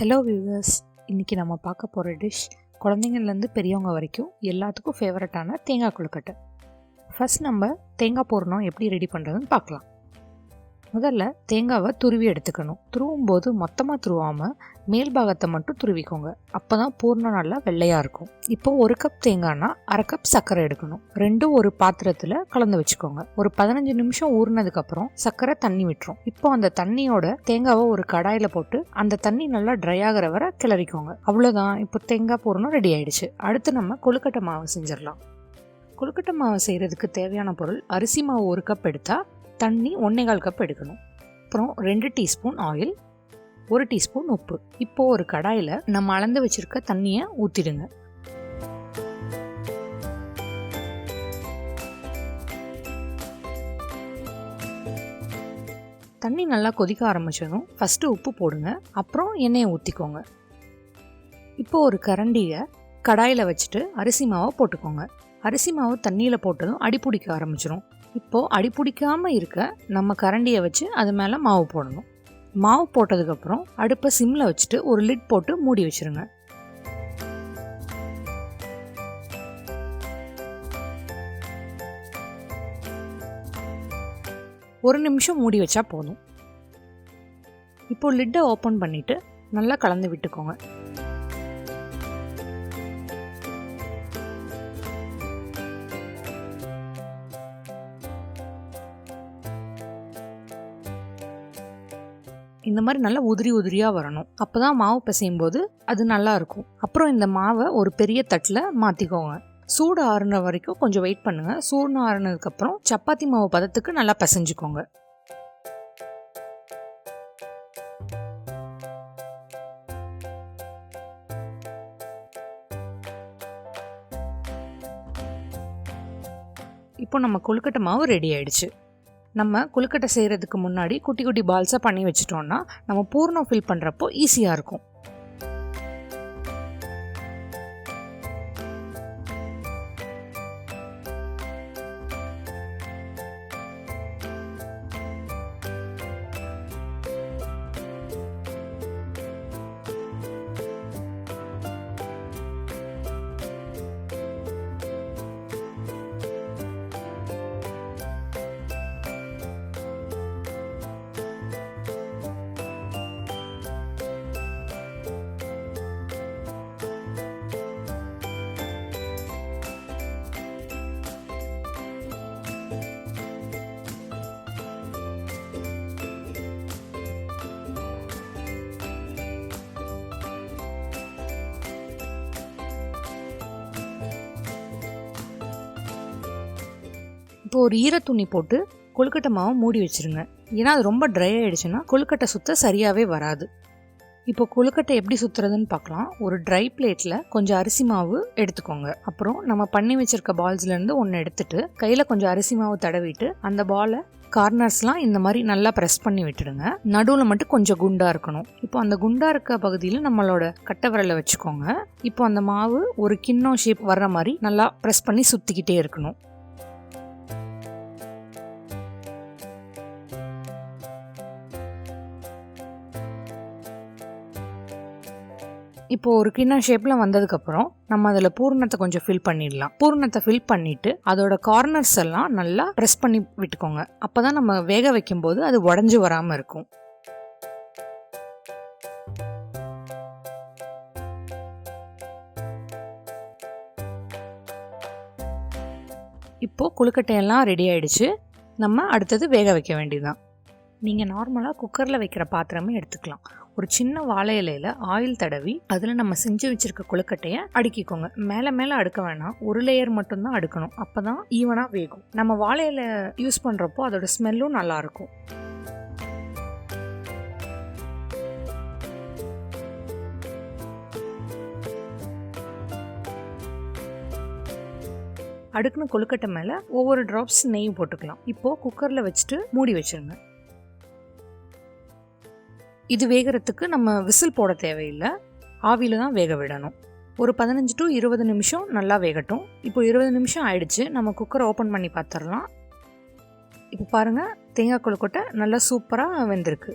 Hello viewers, இன்றைக்கி நம்ம பார்க்க போகிற டிஷ் குழந்தைங்கள்லேருந்து பெரியவங்க வரைக்கும் எல்லாத்துக்கும் ஃபேவரட்டான தேங்காய் கொழுக்கட்டை. ஃபஸ்ட் நம்ம தேங்காய் பூரணம் எப்படி ரெடி பண்ணுறதுன்னு பார்க்கலாம். முதல்ல தேங்காவை துருவி எடுத்துக்கணும். துருவும் போது மொத்தமாக துருவாமல் மேல் பாகத்தை மட்டும் துருவிக்கோங்க. அப்போ தான் பூரணம் நல்லா வெள்ளையாக இருக்கும். இப்போது 1 கப் தேங்காய்னா 1/2 கப் சர்க்கரை எடுக்கணும். ரெண்டும் ஒரு பாத்திரத்தில் கலந்து வச்சுக்கோங்க. ஒரு 15 நிமிஷம் ஊறினதுக்கப்புறம் சர்க்கரை தண்ணி விட்டுரும். இப்போ அந்த தண்ணியோட தேங்காவை ஒரு கடாயில் போட்டு அந்த தண்ணி நல்லா ட்ரை ஆகிற வரை கிளறிக்கோங்க. அவ்வளோதான், இப்போ தேங்காய் பூரணம் ரெடி ஆயிடுச்சு. அடுத்து நம்ம கொழுக்கட்டை மாவு செஞ்சிடலாம். கொழுக்கட்டை மாவு செய்கிறதுக்கு தேவையான பொருள்: அரிசி மாவு 1 கப் எடுத்தால் தண்ணி 1/4 கப் எடுக்கணும். அப்புறம் 2 டீஸ்பூன் ஆயில், 1 டீஸ்பூன் உப்பு. இப்போது ஒரு கடாயில் நம்ம அளந்து வச்சுருக்க தண்ணியை ஊற்றிடுங்க. தண்ணி நல்லா கொதிக்க ஆரம்பிச்சதும் ஃபஸ்ட்டு உப்பு போடுங்க. அப்புறம் எண்ணெயை ஊற்றிக்கோங்க. இப்போது ஒரு கரண்டியை கடாயில் வச்சுட்டு அரிசி மாவை போட்டுக்கோங்க. அரிசி மாவு தண்ணியில் போட்டதும் அடிப்பிடிக்க ஆரம்பிச்சிடும். இப்போது அடிப்பிடிக்காமல் இருக்க நம்ம கரண்டியை வச்சு அது மேலே மாவு போடணும். மாவு போட்டதுக்கப்புறம் அடுப்பை சிம்மில் வச்சுட்டு ஒரு லிட் போட்டு மூடி வச்சுருங்க. ஒரு நிமிஷம் மூடி வச்சா போதும். இப்போ லிட்டை ஓப்பன் பண்ணிவிட்டு நல்லா கலந்து விட்டுக்கோங்க. இந்த மாதிரி நல்லா உதிரி உதிரியாக வரணும். அப்போ தான் மாவு பிசையும் போது அது நல்லா இருக்கும். அப்புறம் இந்த மாவை ஒரு பெரிய தட்டில் மாற்றிக்கோங்க. சூடு ஆறுன வரைக்கும் கொஞ்சம் வெயிட் பண்ணுங்கள். சூடு ஆறுனதுக்கப்புறம் சப்பாத்தி மாவு பதத்துக்கு நல்லா பிசைஞ்சுக்கோங்க. இப்போ நம்ம கொழுக்கட்டை மாவு ரெடி ஆயிடுச்சு. நம்ம கொழுக்கட்டை செய்கிறதுக்கு முன்னாடி குட்டி குட்டி பால்ஸாக பண்ணி வச்சிட்டோம்னா நம்ம பூர்ணம் ஃபில் பண்ணுறப்போ ஈஸியாக இருக்கும். இப்போ ஒரு ஈரத்துணி போட்டு கொழுக்கட்டை மாவை மூடி வச்சுருங்க. ஏன்னா அது ரொம்ப ட்ரை ஆகிடுச்சுன்னா கொழுக்கட்டை சுற்ற சரியாகவே வராது. இப்போ கொழுக்கட்டை எப்படி சுற்றுறதுன்னு பார்க்கலாம். ஒரு ட்ரை பிளேட்டில் கொஞ்சம் அரிசி மாவு எடுத்துக்கோங்க. அப்புறம் நம்ம பண்ணி வச்சுருக்க பால்ஸ்லேருந்து ஒன்று எடுத்துட்டு கையில் கொஞ்சம் அரிசி மாவு தடவிட்டு அந்த பாலை கார்னர்ஸ்லாம் இந்த மாதிரி நல்லா ப்ரெஸ் பண்ணி விட்டுடுங்க. நடுவில் மட்டும் கொஞ்சம் குண்டாக இருக்கணும். இப்போ அந்த குண்டாக இருக்க பகுதியில் நம்மளோட கட்டை விரலை வச்சுக்கோங்க. இப்போ அந்த மாவு ஒரு கிண்ணம் ஷேப் வர்ற மாதிரி நல்லா ப்ரெஸ் பண்ணி சுற்றிக்கிட்டே இருக்கணும். இப்போ ஒரு கிண்ணம் ஷேப்பில் வந்ததுக்கப்புறம் நம்ம அதில் பூரணத்தை கொஞ்சம் ஃபில் பண்ணிடலாம். பூரணத்தை ஃபில் பண்ணிவிட்டு அதோட கார்னர்ஸ் எல்லாம் நல்லா ப்ரெஸ் பண்ணி விட்டுக்கோங்க. அப்போ தான் நம்ம வேக வைக்கும்போது அது உடஞ்சி வராமல் இருக்கும். இப்போது கொழுக்கட்டையெல்லாம் ரெடி ஆகிடுச்சு. நம்ம அடுத்தது வேக வைக்க வேண்டியதுதான். நீங்கள் நார்மலாக குக்கரில் வைக்கிற பாத்திரமே எடுத்துக்கலாம். ஒரு சின்ன வாழை இலையில் ஆயில் தடவி அதில் நம்ம செஞ்சு வச்சுருக்க கொழுக்கட்டையை அடுக்கிக்கோங்க. மேலே மேலே அடுக்க வேணாம், ஒரு லேயர் மட்டும்தான் அடுக்கணும். அப்போ தான் ஈவனாக வேகும். நம்ம வாழை இலை யூஸ் பண்ணுறப்போ அதோட ஸ்மெல்லும் நல்லாயிருக்கும். அடுக்குன கொழுக்கட்டை மேலே ஒவ்வொரு ட்ராப்ஸ் நெய் போட்டுக்கலாம். இப்போது குக்கரில் வச்சுட்டு மூடி வச்சுருங்க. இது வேகிறதுக்கு நம்ம விசில் போட தேவையில்லை, ஆவியில் தான் வேக விடணும். ஒரு 15 to 20 நிமிஷம் நல்லா வேகட்டும். இப்போ 20 நிமிஷம் ஆயிடுச்சு. நம்ம குக்கரை ஓப்பன் பண்ணி பார்த்துடலாம். இப்போ பாருங்கள், தேங்காய் கொழுக்கட்டை நல்லா சூப்பராக வெந்திருக்கு.